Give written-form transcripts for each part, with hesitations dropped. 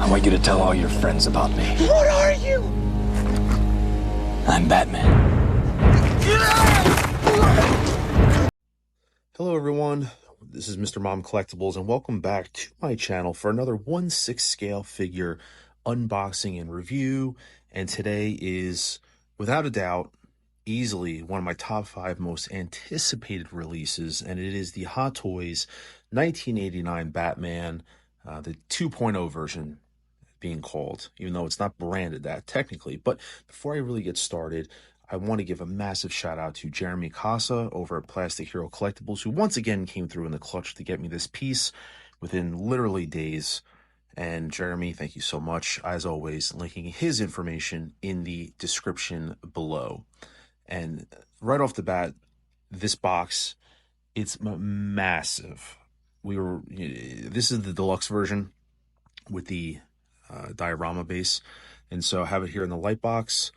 I want you to tell all your friends about me. What are you? I'm Batman. Hello everyone, this is Mr. Mom Collectibles and welcome back to my channel for another 1/6 scale figure unboxing and review. And today is, without a doubt, easily one of my top 5 most anticipated releases, and it is the Hot Toys 1989 Batman, the 2.0 version being called, even though it's not branded that technically. But before I really get started, I want to give a massive shout out to Jeremy Casa over at Plastic Hero Collectibles, who once again came through in the clutch to get me this piece within literally days. And Jeremy, thank you so much. As always, linking his information in the description below. And right off the bat, this box, it's massive. This is the deluxe version with the diorama base, and so I have it here in the light box.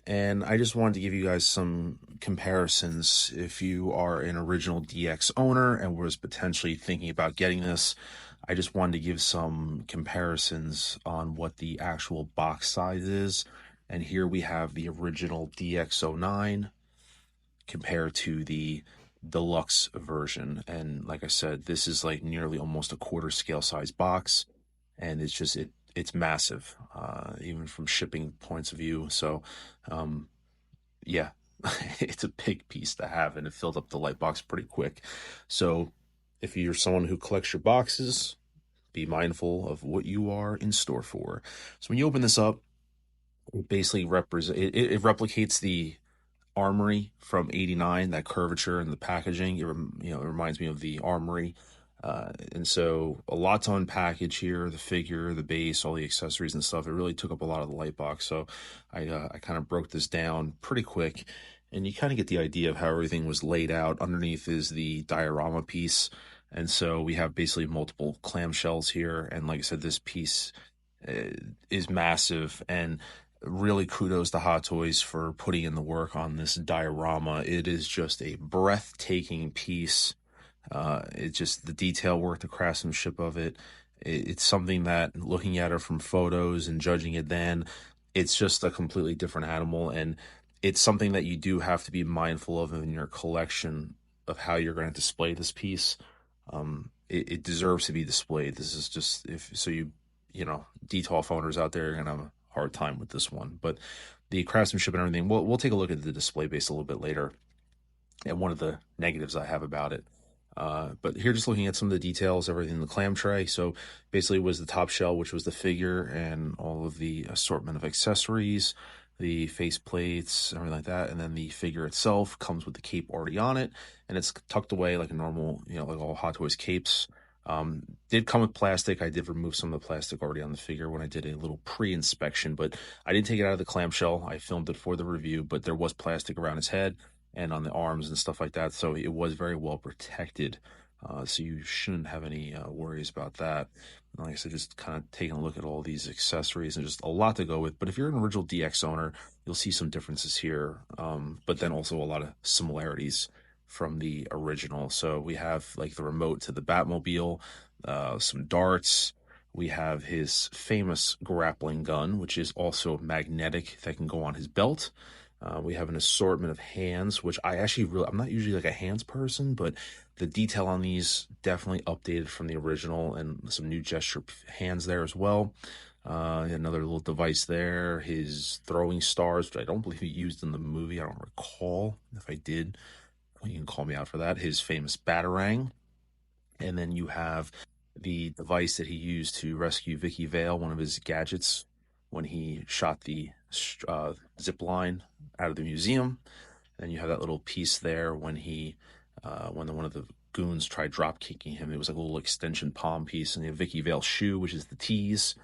And I just wanted to give you guys some comparisons if you are an original DX owner and was potentially thinking about getting this. I just wanted to give some comparisons on what the actual box size is. And here we have the original DX09 compared to the deluxe version. And like I said, this is like nearly almost a quarter scale size box, and it's just it's massive, even from shipping points of view. So yeah, it's a big piece to have, and it filled up the light box pretty quick. So if you're someone who collects your boxes, be mindful of what you are in store for. So when you open this up, it basically it replicates the Armory from '89, that curvature and the packaging. It reminds me of the Armory. And so a lot to unpackage here, the figure, the base, all the accessories and stuff. It really took up a lot of the light box. So I kind of broke this down pretty quick, and you kind of get the idea of how everything was laid out. Underneath is the diorama piece. And so we have basically multiple clamshells here. And like I said, this piece is massive, and really kudos to Hot Toys for putting in the work on this diorama. It is just a breathtaking piece. It's just the detail work, the craftsmanship of it. It's something that, looking at it from photos and judging it then, it's just a completely different animal. And it's something that you do have to be mindful of in your collection of how you're going to display this piece. It deserves to be displayed. This is just, DTOF owners out there are going to have a hard time with this one. But the craftsmanship and everything, we'll take a look at the display base a little bit later and one of the negatives I have about it. But here, just looking at some of the details, everything in the clam tray. So basically it was the top shell, which was the figure and all of the assortment of accessories, the face plates, everything like that. And then the figure itself comes with the cape already on it, and it's tucked away like a normal, like all Hot Toys capes. Did come with plastic. I did remove some of the plastic already on the figure when I did a little pre-inspection, but I didn't take it out of the clamshell. I filmed it for the review, but there was plastic around his head and on the arms and stuff like that, so it was very well protected. So you shouldn't have any worries about that. And like I said, just kind of taking a look at all these accessories, and just a lot to go with. But if you're an original DX owner, you'll see some differences here, but then also a lot of similarities from the original. So we have like the remote to the Batmobile, some darts. We have his famous grappling gun, which is also magnetic, that can go on his belt. We have an assortment of hands, which I'm not usually like a hands person, but the detail on these definitely updated from the original, and some new gesture hands there as well. Another little device there, his throwing stars, which I don't believe he used in the movie. I don't recall. If I did, you can call me out for that. His famous Batarang. And then you have the device that he used to rescue Vicky Vale, one of his gadgets, when he shot the zip line out of the museum. And you have that little piece there when one of the goons tried drop kicking him. It was like a little extension palm piece. And you have Vicky Vale's shoe, which is the tease.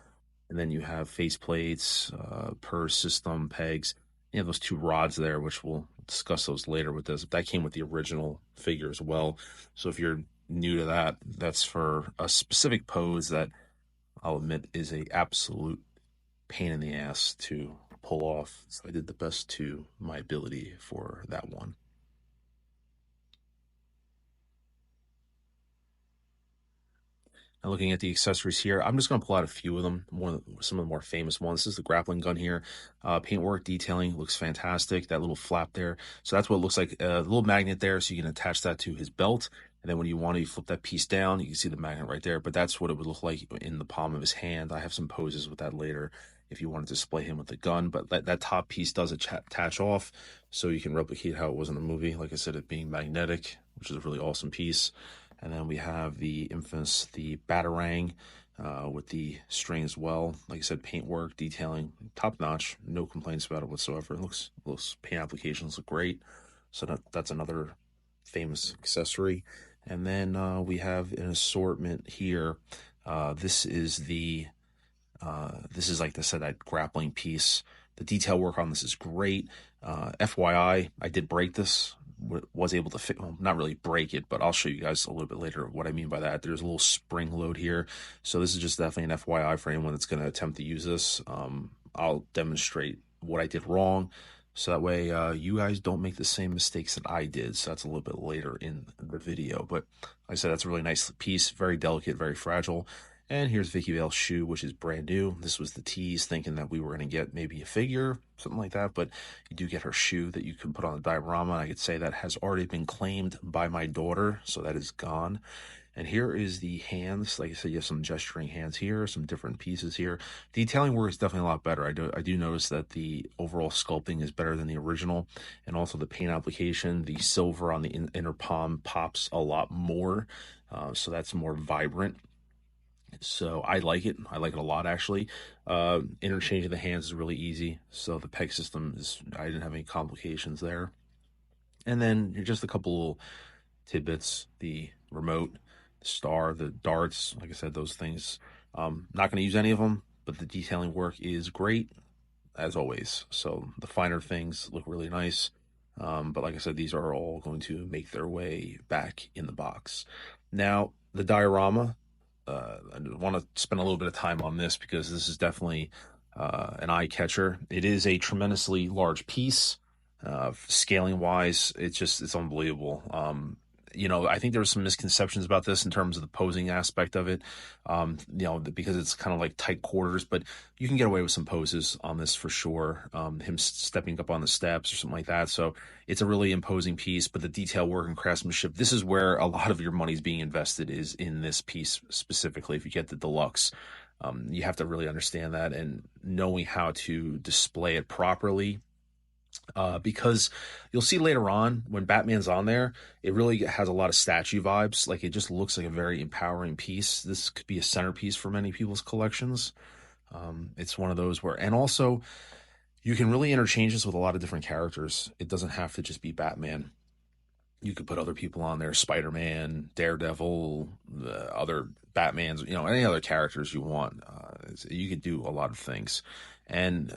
And then you have faceplates, purse system, pegs. You have those 2 rods there, which we'll discuss those later with this. That came with the original figure as well. So if you're new to that, that's for a specific pose that I'll admit is a absolute pain in the ass to pull off. So I did the best to my ability for that one. Now And looking at the accessories here, I'm just going to pull out a few of them, some of the more famous ones. This is the grappling gun here. Paintwork detailing looks fantastic. That little flap there. So that's what it looks like, a little magnet there, so you can attach that to his belt. And then when you want to, you flip that piece down, you can see the magnet right there. But that's what it would look like in the palm of his hand. I have some poses with that later if you want to display him with the gun. But that top piece does attach off, so you can replicate how it was in the movie. Like I said, it being magnetic, which is a really awesome piece. And then we have the infamous, the Batarang with the string as well. Like I said, paintwork, detailing, top notch. No complaints about it whatsoever. It looks, those paint applications look great. So that's another famous accessory. And then we have an assortment here. This is like I said, that grappling piece. The detail work on this is great. FYI, I did break this. Was able to fit, well, not really break it, but I'll show you guys a little bit later what I mean by that. There's a little spring load here, so this is just definitely an FYI for anyone that's going to attempt to use this. I'll demonstrate what I did wrong, so that way you guys don't make the same mistakes that I did. So that's a little bit later in the video, but like I said, that's a really nice piece, very delicate, very fragile. And here's Vicky Vale's shoe, which is brand new. This was the tease, thinking that we were going to get maybe a figure, something like that. But you do get her shoe that you can put on the diorama. I could say that has already been claimed by my daughter, so that is gone. And here is the hands. Like I said, you have some gesturing hands here, some different pieces here. Detailing work is definitely a lot better. I do notice that the overall sculpting is better than the original. And also the paint application, the silver on the inner palm pops a lot more. So that's more vibrant. So I like it. I like it a lot, actually. Interchanging the hands is really easy. So the peg system is, I didn't have any complications there. And then just a couple little tidbits, the remote, the star, the darts, like I said, those things. Not going to use any of them, but the detailing work is great, as always. So the finer things look really nice. But like I said, these are all going to make their way back in the box. Now, the diorama, I want to spend a little bit of time on this because this is definitely an eye catcher. It is a tremendously large piece. Scaling wise, it's unbelievable. I think there were some misconceptions about this in terms of the posing aspect of it, because it's kind of like tight quarters, but you can get away with some poses on this for sure. Him stepping up on the steps or something like that. So it's a really imposing piece, but the detail work and craftsmanship, this is where a lot of your money's being invested, is in this piece specifically. If you get the deluxe, you have to really understand that and knowing how to display it properly. Because you'll see later on when Batman's on there, it really has a lot of statue vibes. Like, it just looks like a very empowering piece. This could be a centerpiece for many people's collections. It's one of those where, and also you can really interchange this with a lot of different characters. It doesn't have to just be Batman. You could put other people on there, Spider-Man, Daredevil, other Batmans, any other characters you want. You could do a lot of things. And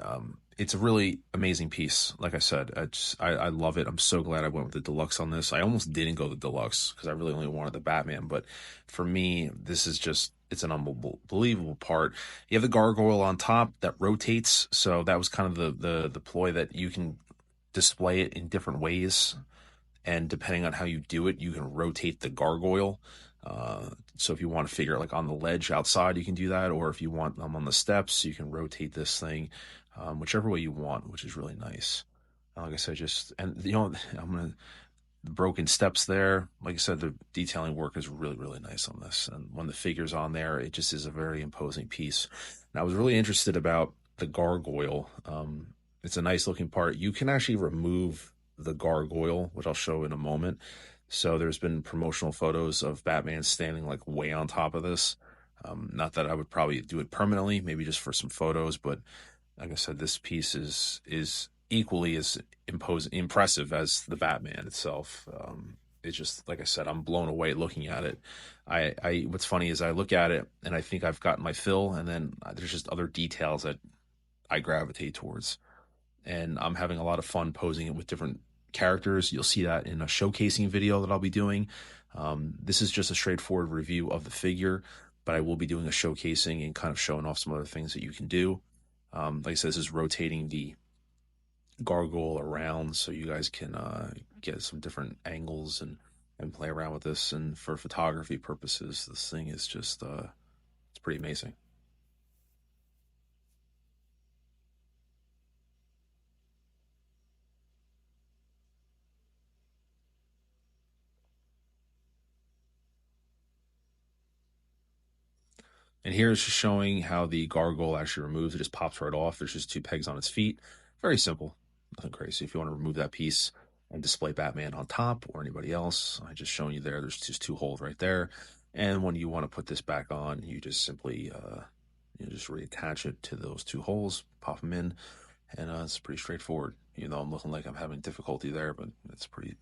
it's a really amazing piece. Like I said, I love it. I'm so glad I went with the deluxe on this. I almost didn't go the deluxe because I really only wanted the Batman. But for me, this is just, it's an unbelievable part. You have the gargoyle on top that rotates. So that was kind of the ploy, that you can display it in different ways. And depending on how you do it, you can rotate the gargoyle. So if you want to figure like on the ledge outside, you can do that. Or if you want them on the steps, you can rotate this thing, whichever way you want, which is really nice. Like I said, the broken steps there. Like I said, the detailing work is really, really nice on this. And when the figure's on there, it just is a very imposing piece. And I was really interested about the gargoyle. It's a nice looking part. You can actually remove the gargoyle, which I'll show in a moment. So there's been promotional photos of Batman standing like way on top of this. Not that I would probably do it permanently, maybe just for some photos, but like I said, this piece is equally as impressive as the Batman itself. It's just, like I said, I'm blown away looking at it. What's funny is I look at it and I think I've gotten my fill, and then there's just other details that I gravitate towards. And I'm having a lot of fun posing it with different characters. You'll see that in a showcasing video that I'll be doing. This is just a straightforward review of the figure, but I will be doing a showcasing and kind of showing off some other things that you can do. Like I said, this is rotating the gargoyle around so you guys can get some different angles and play around with this. And for photography purposes, this thing is just pretty amazing. And here it's just showing how the gargoyle actually removes. It just pops right off. There's just two pegs on its feet. Very simple. Nothing crazy. If you want to remove that piece and display Batman on top or anybody else, I just shown you there. There's just two holes right there. And when you want to put this back on, you just simply just reattach it to those two holes, pop them in, and it's pretty straightforward. Even though I'm looking like I'm having difficulty there, but it's pretty,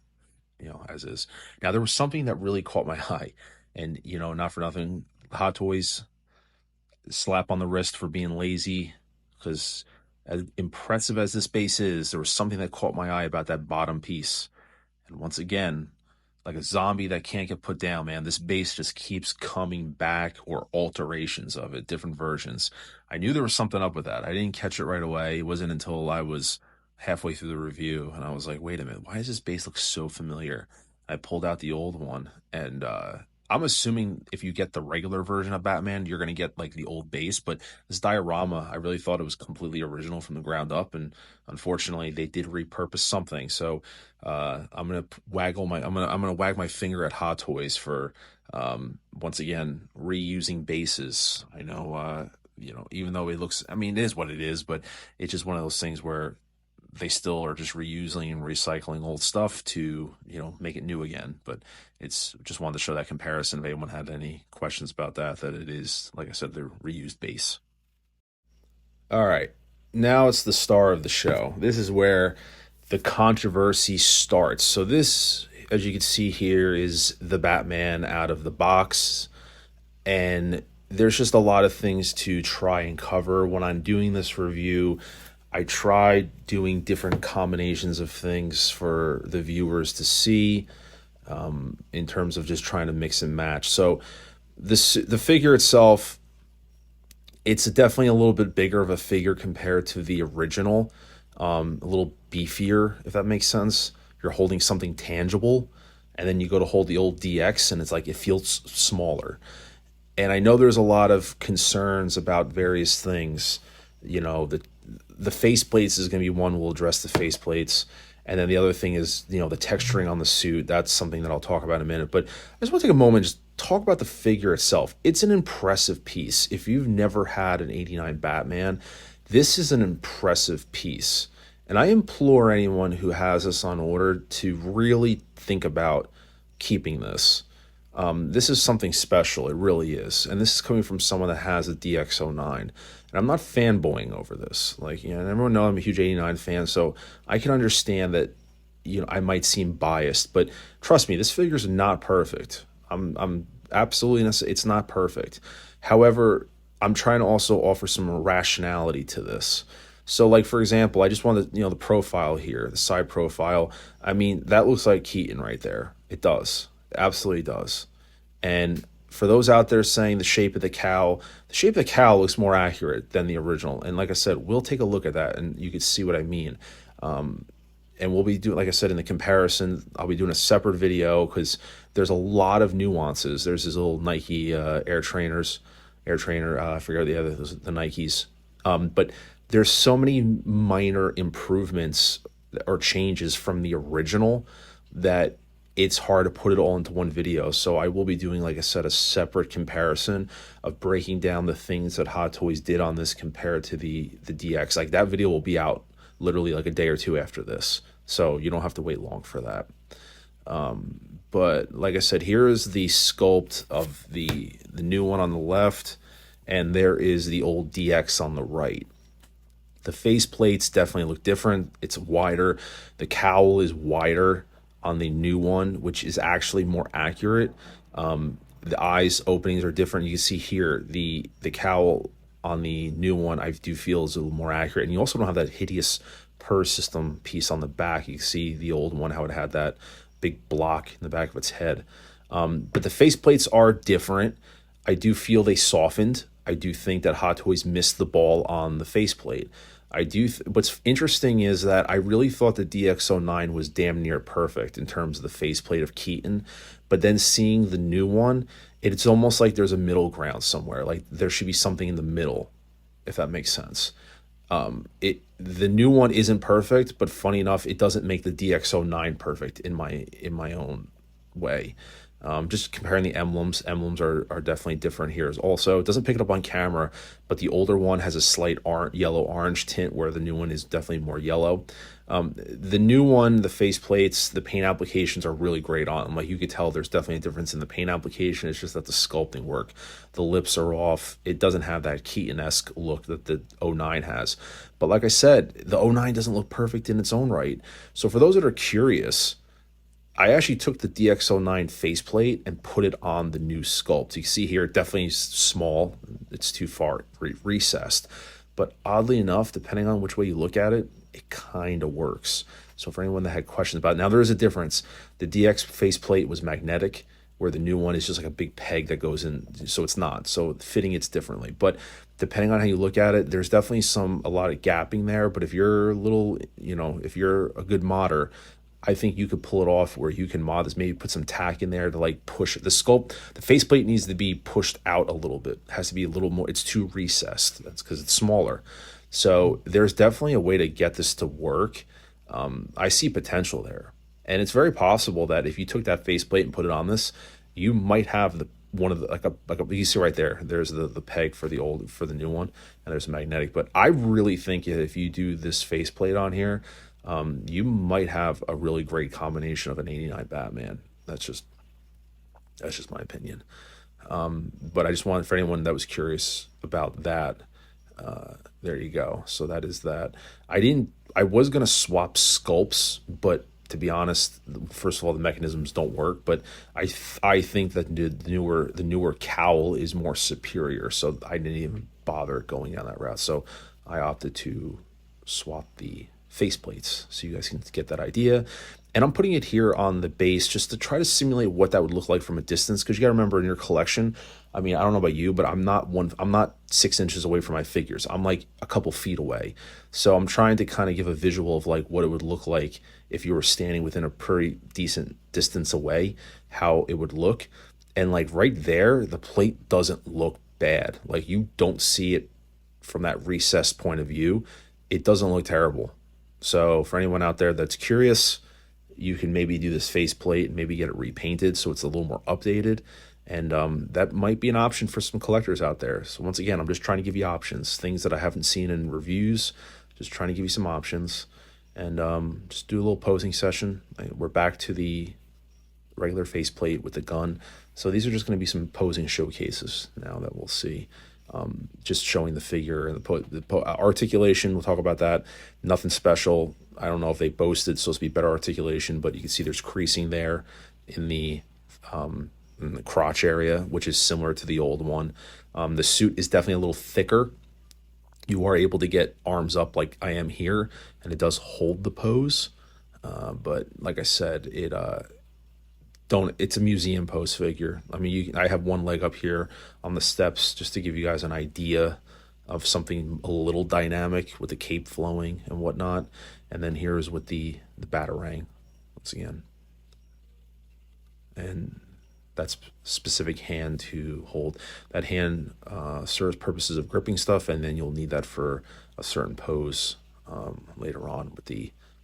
as is. Now, there was something that really caught my eye, and, not for nothing, Hot Toys slap on the wrist for being lazy, because as impressive as this base is, there was something that caught my eye about that bottom piece. And once again, like a zombie that can't get put down, man, this base just keeps coming back, or alterations of it, different versions. I knew there was something up with that. I didn't catch it right away. It wasn't until I was halfway through the review and I was like, wait a minute, why does this base look so familiar? I pulled out the old one, and I'm assuming if you get the regular version of Batman, you're going to get like the old base. But this diorama, I really thought it was completely original from the ground up, and unfortunately, they did repurpose something. So I'm gonna I'm gonna wag my finger at Hot Toys for once again reusing bases. I know even though it looks, I mean, it is what it is, but it's just one of those things where they still are just reusing and recycling old stuff to make it new again. But it's just wanted to show that comparison if anyone had any questions about that it is, like I said, the reused base. All right, now it's the star of the show. This is where the controversy starts. So this, as you can see here, is the Batman out of the box, and there's just a lot of things to try and cover. When I'm doing this review, I tried doing different combinations of things for the viewers to see, in terms of just trying to mix and match. So the figure itself, it's definitely a little bit bigger of a figure compared to the original, a little beefier, if that makes sense. You're holding something tangible, and then you go to hold the old DX, and it's like it feels smaller. And I know there's a lot of concerns about various things. The faceplates is going to be one. We'll address the faceplates. And then the other thing is, the texturing on the suit. That's something that I'll talk about in a minute. But I just want to take a moment and just talk about the figure itself. It's an impressive piece. If you've never had an 89 Batman, this is an impressive piece. And I implore anyone who has this on order to really think about keeping this. This is something special. It really is. And this is coming from someone that has a DX09. And I'm not fanboying over this. And everyone knows I'm a huge 89 fan, so I can understand that, I might seem biased, but trust me, this figure is not perfect. I'm absolutely not, it's not perfect. However, I'm trying to also offer some rationality to this. So, for example, I just wanted, the profile here, the side profile. I mean, that looks like Keaton right there. It does. It absolutely does. And for those out there saying the shape of the cowl looks more accurate than the original. And like I said, we'll take a look at that and you can see what I mean. And we'll be doing, like I said, in the comparison, I'll be doing a separate video because there's a lot of nuances. There's this little Nike Air Trainer, I forget the other, the Nikes. But there's so many minor improvements or changes from the original that it's hard to put it all into one video. So I will be doing, like I said, a separate comparison of breaking down the things that Hot Toys did on this compared to the DX. Like, that video will be out literally like a day or two after this. So you don't have to wait long for that. But like I said, here is the sculpt of the new one on the left, and there is the old DX on the right. The face plates definitely look different. It's wider. The cowl is wider on the new one, which is actually more accurate. The eyes openings are different. You can see here the cowl on the new one, I do feel, is a little more accurate. And you also don't have that hideous purse system piece on the back. You can see the old one, how it had that big block in the back of its head. But the face plates are different. I do feel they softened. I do think that Hot Toys missed the ball on the faceplate. What's interesting is that I really thought the DX09 was damn near perfect in terms of the faceplate of Keaton, but then seeing the new one, it's almost like there's a middle ground somewhere. Like there should be something in the middle, if that makes sense. The new one isn't perfect, but funny enough, it doesn't make the DX09 perfect in my own way. Just comparing the emblems are definitely different here. Also, it doesn't pick it up on camera, but the older one has a slight yellow-orange tint, where the new one is definitely more yellow. The new one, the face plates, the paint applications are really great on them. Like you could tell there's definitely a difference in the paint application. It's just that the sculpting work, the lips are off. It doesn't have that Keaton-esque look that the 09 has. But like I said, the 09 doesn't look perfect in its own right. So for those that are curious, I actually took the DX09 faceplate and put it on the new sculpt. You can see here, it definitely is small. It's too far recessed. But oddly enough, depending on which way you look at it, it kind of works. So for anyone that had questions about it, now there is a difference. The DX faceplate was magnetic, where the new one is just like a big peg that goes in. So it's not. So fitting it's differently. But depending on how you look at it, there's definitely a lot of gapping there. But if you're if you're a good modder, I think you could pull it off where you can mod this, maybe put some tack in there to like push it. The sculpt, the faceplate needs to be pushed out a little bit. It has to be a little more, it's too recessed. That's because it's smaller. So there's definitely a way to get this to work. I see potential there. And it's very possible that if you took that faceplate and put it on this, you might have you see right there, there's the peg for the new one, and there's a magnetic. But I really think if you do this faceplate on here, you might have a really great combination of an 89 Batman. That's just my opinion. But I just wanted, for anyone that was curious about that, there you go. So that is that. I was going to swap sculpts, but to be honest, first of all, the mechanisms don't work, but I think that the newer cowl is more superior. So I didn't even bother going down that route. So I opted to swap the faceplates so you guys can get that idea. And I'm putting it here on the base just to try to simulate what that would look like from a distance, because you got to remember in your collection, I mean, I don't know about you, but I'm not 6 inches away from my figures. I'm like a couple feet away. So I'm trying to kind of give a visual of like what it would look like if you were standing within a pretty decent distance away, how it would look. And like right there, the plate doesn't look bad. Like you don't see it from that recessed point of view. It doesn't look terrible. So for anyone out there that's curious, you can maybe do this faceplate and maybe get it repainted so it's a little more updated. And that might be an option for some collectors out there. So once again, I'm just trying to give you options, things that I haven't seen in reviews, just trying to give you some options. And just do a little posing session. We're back to the regular faceplate with the gun. So these are just going to be some posing showcases now that we'll see. Just showing the figure and the articulation. We'll talk about that. Nothing special. I don't know if they boasted it's supposed to be better articulation, but you can see there's creasing there in the crotch area, which is similar to the old one. The suit is definitely a little thicker. You are able to get arms up like I am here, and it does hold the pose. But like I said, it's a museum pose figure. I mean, I have one leg up here on the steps just to give you guys an idea of something a little dynamic with the cape flowing and whatnot. And then here's with the Batarang once again. And that's specific hand to hold. That hand serves purposes of gripping stuff, and then you'll need that for a certain pose later on with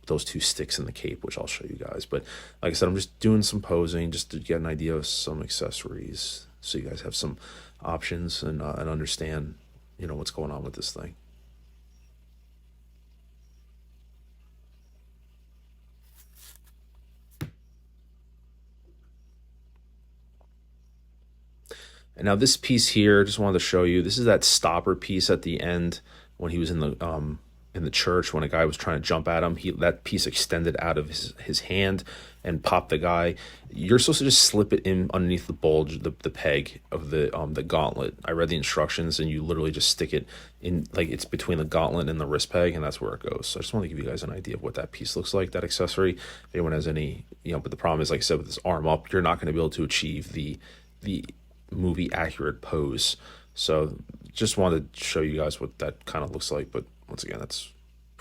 those two sticks in the cape, which I'll show you guys. But like I said, I'm just doing some posing just to get an idea of some accessories so you guys have some options and understand, what's going on with this thing. And now this piece here, just wanted to show you, this is that stopper piece at the end when he was in the church, when a guy was trying to jump at him. That piece extended out of his hand and popped the guy. You're supposed to just slip it in underneath the bulge, the peg of the gauntlet. I read the instructions, and you literally just stick it in, like it's between the gauntlet and the wrist peg, and that's where it goes. So I just want to give you guys an idea of what that piece looks like, that accessory. If anyone has any, but the problem is, like I said, with this arm up, you're not going to be able to achieve the movie accurate pose. So just wanted to show you guys what that kind of looks like. But once again, that's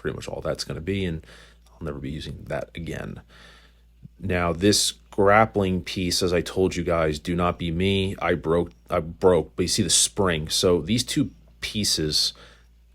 pretty much all that's going to be, and I'll never be using that again. Now, this grappling piece, as I told you guys, do not be me. I broke, but you see the spring. So these two pieces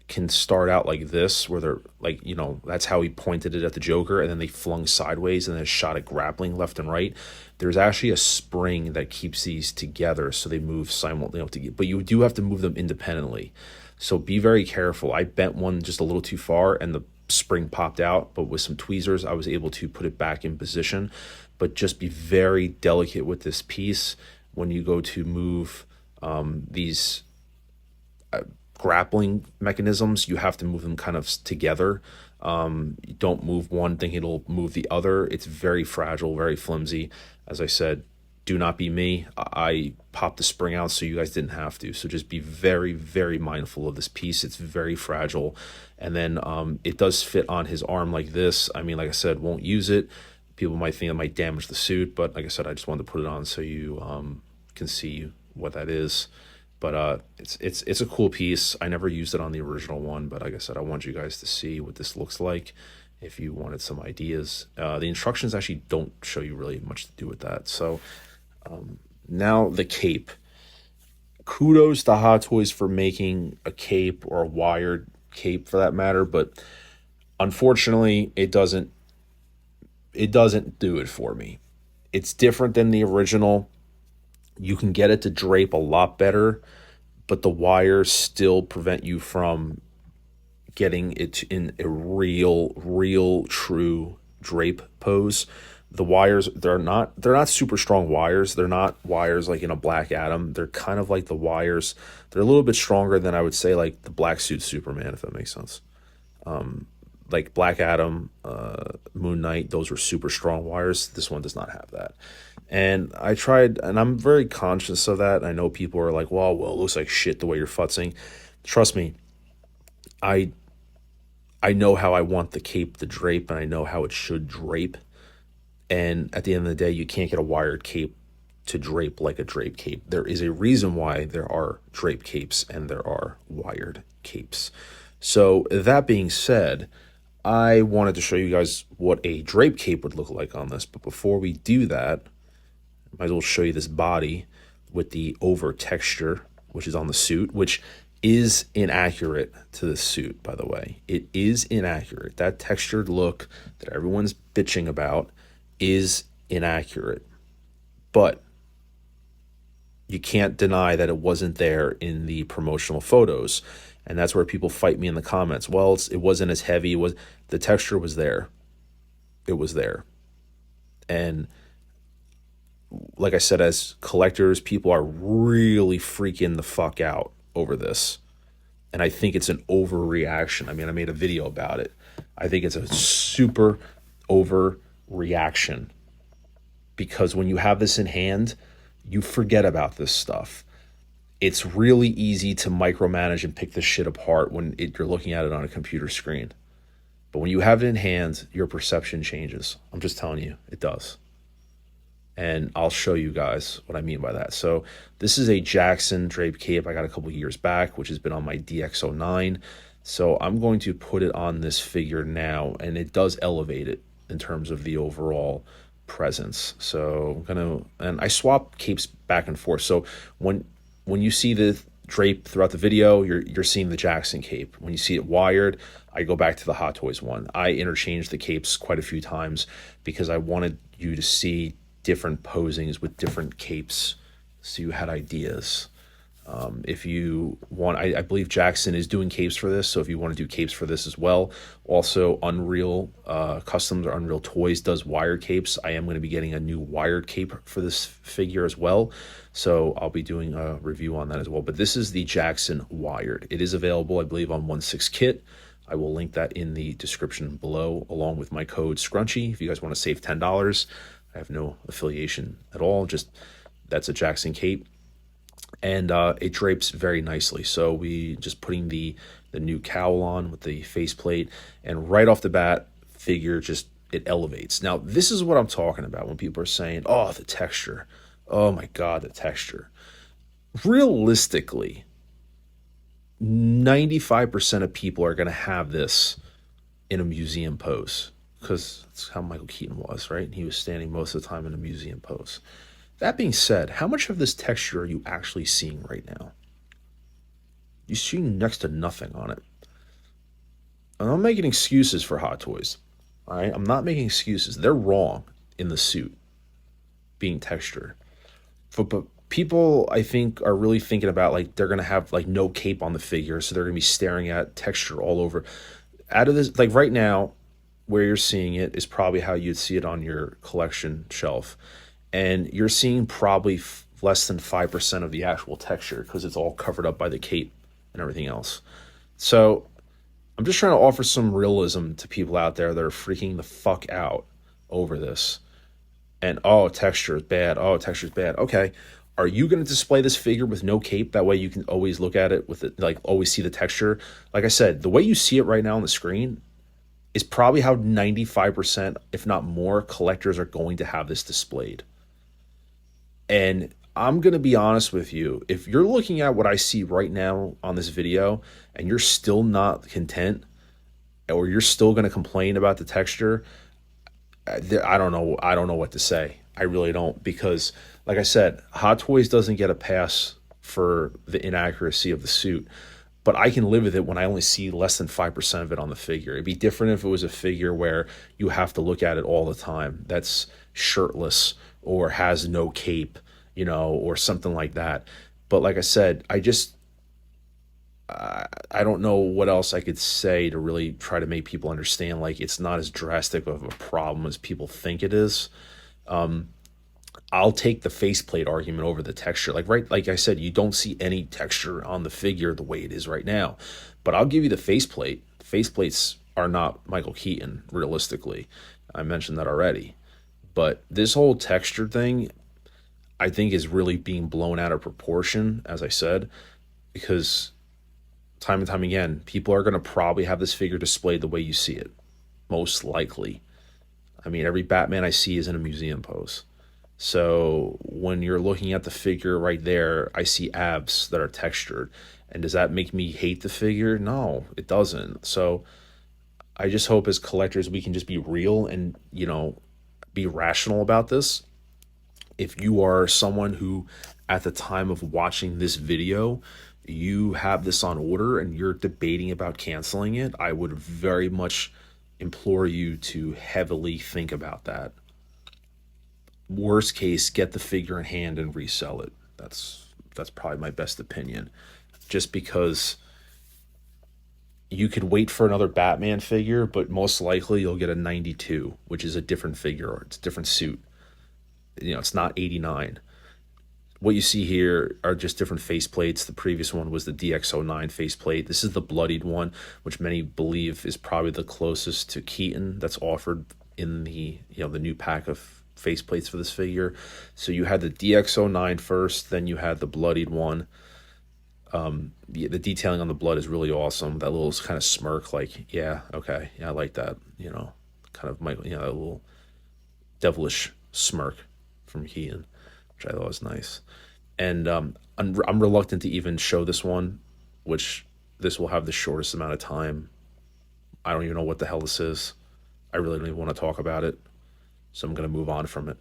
can start out like this, where they're like, you know, that's how he pointed it at the Joker, and then they flung sideways and then shot it grappling left and right. There's actually a spring that keeps these together so they move simultaneously, but you do have to move them independently. So be very careful. I bent one just a little too far and the spring popped out, but with some tweezers I was able to put it back in position. But just be very delicate with this piece when you go to move these grappling mechanisms. You have to move them kind of together. You don't move one thing, it'll move the other. It's very fragile, very flimsy. As I said, do not be me. I popped the spring out so you guys didn't have to. So just be very, very mindful of this piece. It's very fragile. And then it does fit on his arm like this. I mean, like I said, won't use it. People might think it might damage the suit, but like I said, I just wanted to put it on so you can see what that is. But it's a cool piece. I never used it on the original one, but like I said, I want you guys to see what this looks like if you wanted some ideas. The instructions actually don't show you really much to do with that. So now the cape. Kudos to Hot Toys for making a cape, or a wired cape for that matter, but unfortunately it doesn't do it for me. It's different than the original. You can get it to drape a lot better, but the wires still prevent you from getting it in a real true drape pose. The wires, they're not super strong wires. They're not wires like in a Black Adam. They're kind of like the wires. They're a little bit stronger than, I would say, like the Black Suit Superman, if that makes sense. Like Black Adam, Moon Knight, those were super strong wires. This one does not have that. And I tried, and I'm very conscious of that. I know people are like, well, it looks like shit the way you're futzing. Trust me, I know how I want the cape to drape, and I know how it should drape. And at the end of the day, you can't get a wired cape to drape like a drape cape. There is a reason why there are drape capes and there are wired capes. So that being said, I wanted to show you guys what a drape cape would look like on this. But before we do that, I might as well show you this body with the over texture, which is on the suit, which is inaccurate to the suit, by the way. It is inaccurate. That textured look that everyone's bitching about is inaccurate. But you can't deny that it wasn't there in the promotional photos. And that's where people fight me in the comments. Well, it wasn't as heavy. The texture was there. It was there. And like I said, as collectors, people are really freaking the fuck out over this. And I think it's an overreaction. I mean, I made a video about it. I think it's a super overreaction, because when you have this in hand, you forget about this stuff. It's really easy to micromanage and pick this shit apart when you're looking at it on a computer screen. But when you have it in hand, your perception changes. I'm just telling you, it does. And I'll show you guys what I mean by that. So this is a Jaxon drape cape I got a couple years back, which has been on my DX09. So I'm going to put it on this figure now, and it does elevate it in terms of the overall presence. So and I swap capes back and forth. So when you see the drape throughout the video, you're seeing the Jaxon cape. When you see it wired, I go back to the Hot Toys one. I interchanged the capes quite a few times because I wanted you to see different posings with different capes, so you had ideas. If you want, I believe Jaxon is doing capes for this, so if you want to do capes for this as well. Also, Unreal Customs or Unreal Toys does wired capes. I am going to be getting a new wired cape for this figure as well, so I'll be doing a review on that as well. But this is the Jaxon wired. It is available, I believe, on 1/6 kit. I will link that in the description below, along with my code Scrunchy if you guys want to save $10. I have no affiliation at all, just that's a Jaxon cape. And it drapes very nicely. So we just putting the new cowl on with the faceplate, and right off the bat, figure just, it elevates. Now, this is what I'm talking about when people are saying, oh, the texture. Oh my God, the texture. Realistically, 95% of people are going to have this in a museum pose, because that's how Michael Keaton was, right? He was standing most of the time in a museum pose. That being said, how much of this texture are you actually seeing right now? You see next to nothing on it. I'm not making excuses for Hot Toys. All right, I'm not making excuses. They're wrong in the suit being textured. But people, I think, are really thinking about like they're gonna have like no cape on the figure, so they're gonna be staring at texture all over. Out of this, like right now, where you're seeing it is probably how you'd see it on your collection shelf, and you're seeing probably less than 5% of the actual texture because it's all covered up by the cape and everything else. So I'm just trying to offer some realism to people out there that are freaking the fuck out over this. And oh, texture is bad. Oh, texture is bad. Okay, are you going to display this figure with no cape? That way you can always look at it with it, like always see the texture. Like I said, the way you see it right now on the screen is probably how 95%, if not more, collectors are going to have this displayed. And I'm going to be honest with you. If you're looking at what I see right now on this video and you're still not content, or you're still going to complain about the texture, I don't know. I don't know what to say. I really don't, because like I said, Hot Toys doesn't get a pass for the inaccuracy of the suit, but I can live with it when I only see less than 5% of it on the figure. It'd be different if it was a figure where you have to look at it all the time. That's shirtless or has no cape, you know, or something like that. But like I said, I don't know what else I could say to really try to make people understand, like, it's not as drastic of a problem as people think it is. I'll take the faceplate argument over the texture. Like I said, you don't see any texture on the figure the way it is right now. But I'll give you the faceplate. Faceplates are not Michael Keaton, realistically. I mentioned that already. But this whole texture thing, I think, is really being blown out of proportion, as I said, because time and time again, people are going to probably have this figure displayed the way you see it, most likely. I mean, every Batman I see is in a museum pose. So when you're looking at the figure right there, I see abs that are textured. And does that make me hate the figure? No, it doesn't. So I just hope as collectors we can just be real and, you know, be rational about this. If you are someone who, at the time of watching this video, you have this on order and you're debating about canceling it, I would very much implore you to heavily think about that. Worst case, get the figure in hand and resell it. That's probably my best opinion. Just because you could wait for another Batman figure, but most likely you'll get a 92, which is a different figure, or it's a different suit. You know, it's not 89. What you see here are just different faceplates. The previous one was the DX09 faceplate. This is the bloodied one, which many believe is probably the closest to Keaton that's offered in the, you know, the new pack of faceplates for this figure. So you had the DX09 first, then you had the bloodied one. The detailing on the blood is really awesome. That little kind of smirk, like, yeah, okay, yeah, I like that. You know, kind of, you know, a little devilish smirk from Keaton, which I thought was nice. And I'm reluctant to even show this one, which this will have the shortest amount of time. I don't even know what the hell this is. I really don't even want to talk about it, so I'm going to move on from it.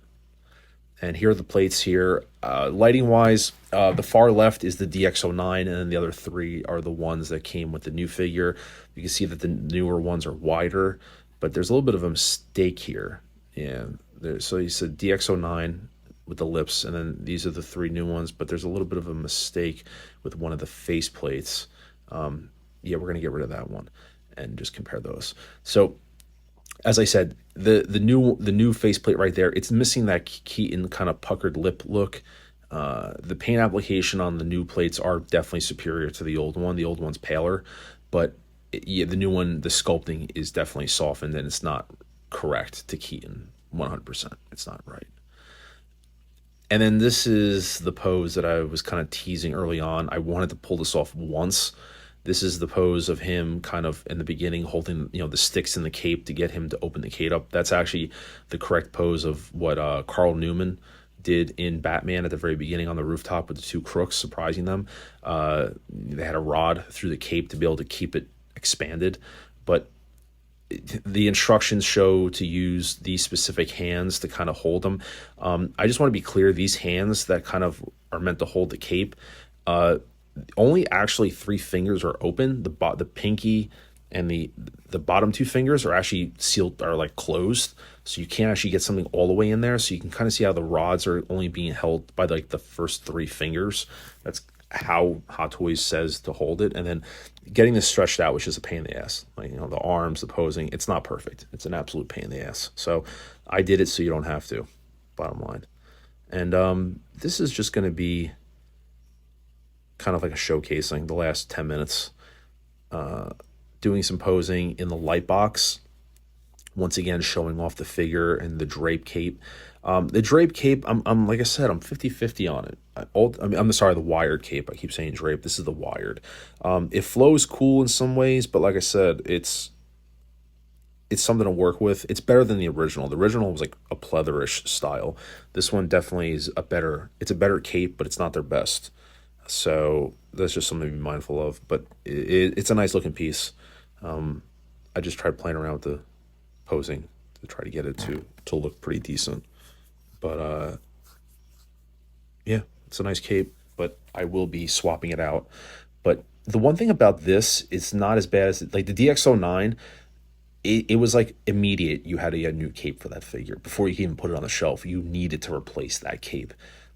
And here are the plates here. Lighting wise, the far left is the DX09, and then the other three are the ones that came with the new figure. You can see that the newer ones are wider, but there's a little bit of a mistake here. Yeah, so you said DX09 with the lips, and then these are the three new ones, but there's a little bit of a mistake with one of the face plates. Yeah, we're going to get rid of that one and just compare those. So as I said, the new faceplate right there, it's missing that Keaton kind of puckered lip look. The paint application on the new plates are definitely superior to the old one. The old one's paler, but yeah, the new one, the sculpting is definitely softened, and it's not correct to Keaton 100%. It's not right. And then this is the pose that I was kind of teasing early on. I wanted to pull this off once. This is the pose of him kind of in the beginning holding, you know, the sticks in the cape to get him to open the cape up. That's actually the correct pose of what Carl Newman did in Batman at the very beginning on the rooftop with the two crooks, surprising them. They had a rod through the cape to be able to keep it expanded. But the instructions show to use these specific hands to kind of hold them. I just want to be clear, these hands that kind of are meant to hold the cape, only actually 3 fingers are open. The pinky and the bottom 2 fingers are actually sealed, are like closed, so you can't actually get something all the way in there. So you can kind of see how the rods are only being held by like the first 3 fingers. That's how Hot Toys says to hold it. And then getting this stretched out, which is a pain in the ass. Like, you know, the arms, the posing, it's not perfect. It's an absolute pain in the ass. So I did it so you don't have to, bottom line. And this is just going to be kind of like a showcasing the last 10 minutes, doing some posing in the light box, once again showing off the figure and the drape cape. The drape cape, I'm like I said, I'm 50-50 on it. I'm sorry, the wired cape. I keep saying drape. This is the wired. It flows cool in some ways, but like I said, it's something to work with. It's better than the original. The original was like a pleatherish style. This one definitely is it's a better cape, but it's not their best. So that's just something to be mindful of. But it's a nice looking piece. I just tried playing around with the posing to try to get it to look pretty decent. But yeah, it's a nice cape, but I will be swapping it out. But the one thing about this, it's not as bad as like the DX09. It was like immediate. You had to get a new cape for that figure before you can even put it on the shelf. You needed to replace that cape.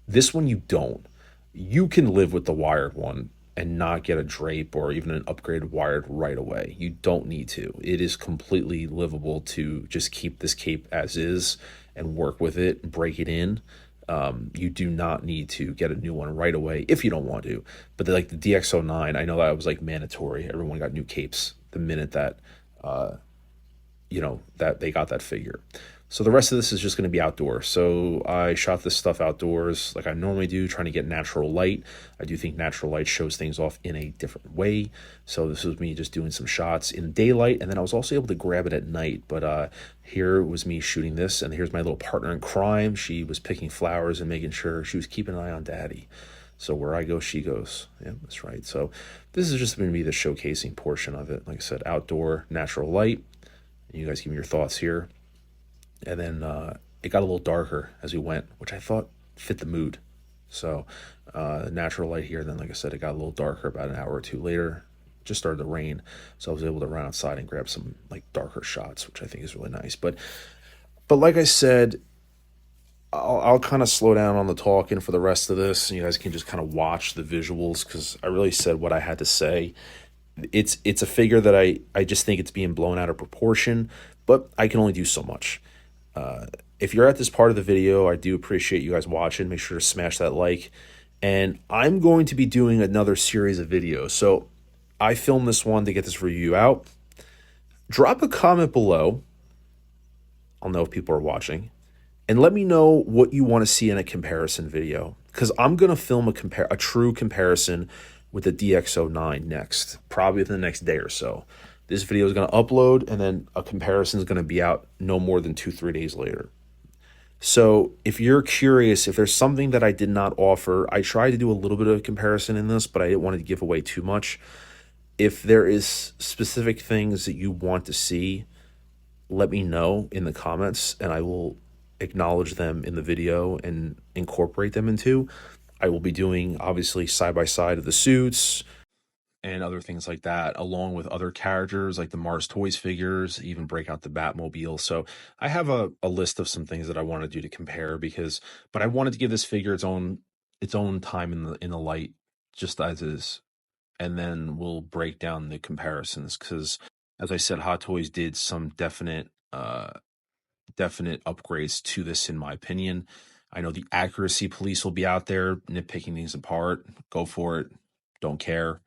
This one you don't. You can live with the wired one and not get a drape or even an upgraded wired right away. You don't need to. It is completely livable to just keep this cape as is and work with it, break it in. You do not need to get a new one right away if you don't want to. But like the DX09, I know that was like mandatory. Everyone got new capes the minute that that they got that figure. So the rest of this is just going to be outdoor. So I shot this stuff outdoors like I normally do, trying to get natural light. I do think natural light shows things off in a different way. So this was me just doing some shots in daylight, and then I was also able to grab it at night. But here was me shooting this, and here's my little partner in crime. She was picking flowers and making sure she was keeping an eye on Daddy. So where I go, she goes. Yeah, that's right. So this is just going to be the showcasing portion of it. Like I said, outdoor, natural light. You guys give me your thoughts here. And then it got a little darker as we went, which I thought fit the mood. So natural light here. Then, like I said, it got a little darker about an hour or 2 later. Just started to rain. So I was able to run outside and grab some like darker shots, which I think is really nice. But like I said, I'll kind of slow down on the talking for the rest of this. And you guys can just kind of watch the visuals because I really said what I had to say. It's a figure that I just think it's being blown out of proportion, but I can only do so much. If you're at this part of the video, I do appreciate you guys watching. Make sure to smash that like. And I'm going to be doing another series of videos. So I filmed this one to get this review out. Drop a comment below. I'll know if people are watching. And let me know what you want to see in a comparison video. Because I'm going to film a true comparison with the DX09 next. Probably within the next day or so. This video is going to upload, and then a comparison is going to be out no more than 2-3 days later. So if you're curious, if there's something that I did not offer, I tried to do a little bit of comparison in this, but I didn't want to give away too much. If there is specific things that you want to see, let me know in the comments, and I will acknowledge them in the video and incorporate them into. I will be doing, obviously, side-by-side of the suits, and other things like that, along with other characters like the Mars Toys figures, even break out the Batmobile. So I have a list of some things that I want to do to compare but I wanted to give this figure its own time in the light, just as is, and then we'll break down the comparisons because, as I said, Hot Toys did some definite upgrades to this, in my opinion. I know the accuracy police will be out there nitpicking things apart. Go for it. Don't care.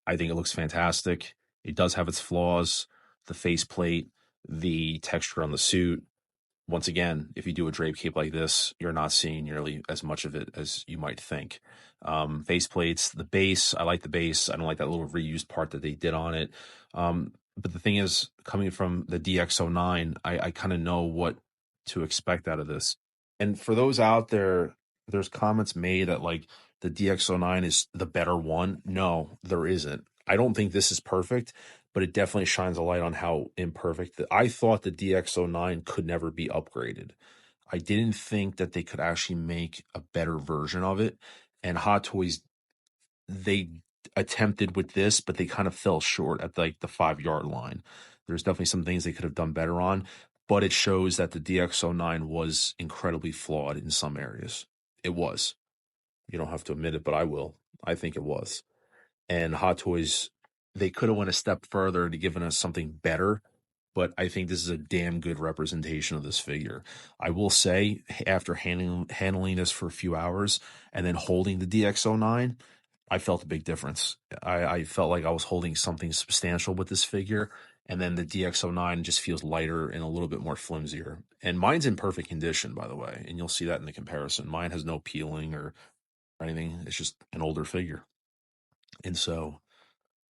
I think it looks fantastic. It does have its flaws, the faceplate, the texture on the suit. Once again, if you do a drape cape like this, you're not seeing nearly as much of it as you might think. Faceplates, the base, I like the base. I don't like that little reused part that they did on it. But the thing is, coming from the DX09, I kind of know what to expect out of this. And for those out there, there's comments made that like the DX09 is the better one. No, there isn't. I don't think this is perfect, but it definitely shines a light on how imperfect. I thought the DX09 could never be upgraded. I didn't think that they could actually make a better version of it. And Hot Toys, they attempted with this, but they kind of fell short at like the 5-yard line. There's definitely some things they could have done better on, but it shows that the DX09 was incredibly flawed in some areas. It was. You don't have to admit it, but I will. I think it was. And Hot Toys, they could have went a step further to giving us something better, but I think this is a damn good representation of this figure. I will say, after handling this for a few hours and then holding the DX09, I felt a big difference. I felt like I was holding something substantial with this figure, and then the DX09 just feels lighter and a little bit more flimsier. And mine's in perfect condition, by the way, and you'll see that in the comparison. Mine has no peeling or anything. It's just an older figure. And so,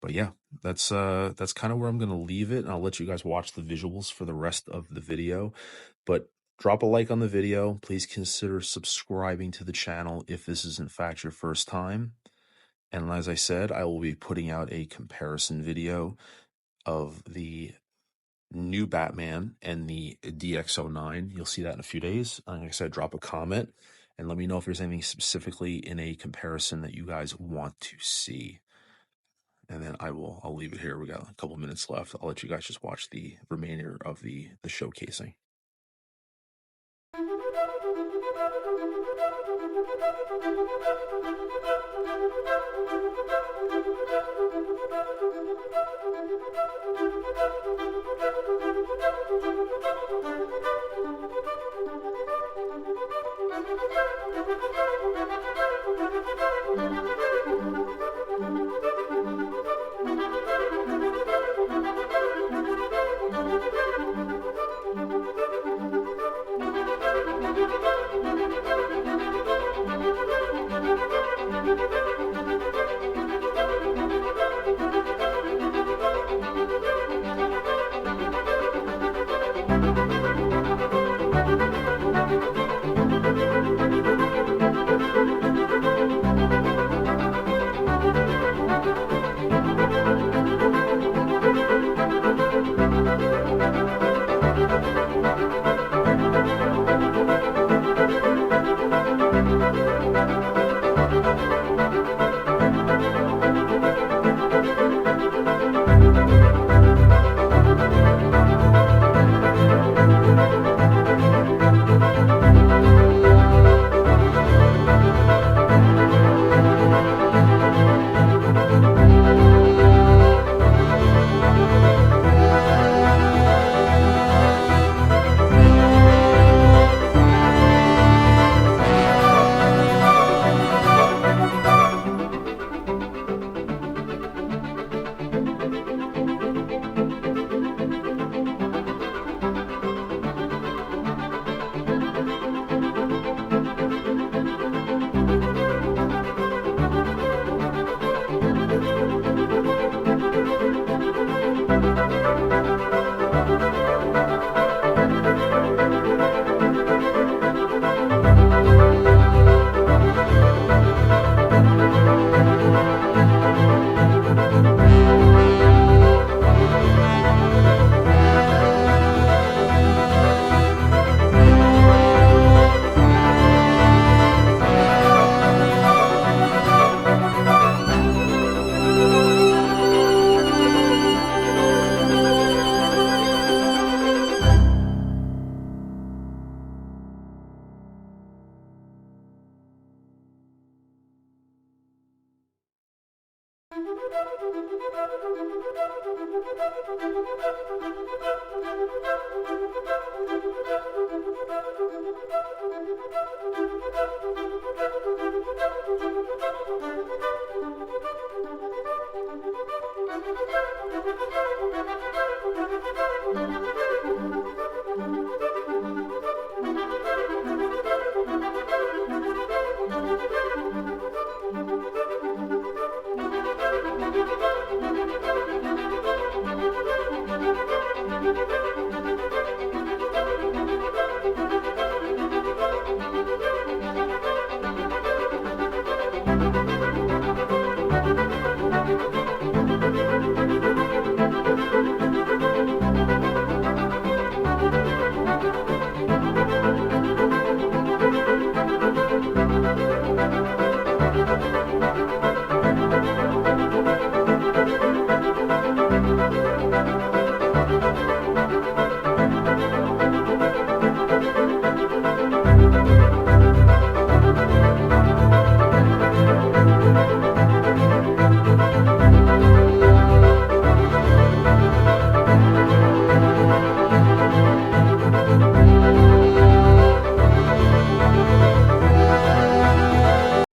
but yeah, that's kind of where I'm going to leave it. And I'll let you guys watch the visuals for the rest of the video. But drop a like on the video. Please consider subscribing to the channel if this is in fact your first time. And as I said, I will be putting out a comparison video of the new Batman and the DX09. You'll see that in a few days. Like I said, drop a comment and let me know if there's anything specifically in a comparison that you guys want to see. And then I'll leave it here. We got a couple minutes left. I'll let you guys just watch the remainder of the showcasing.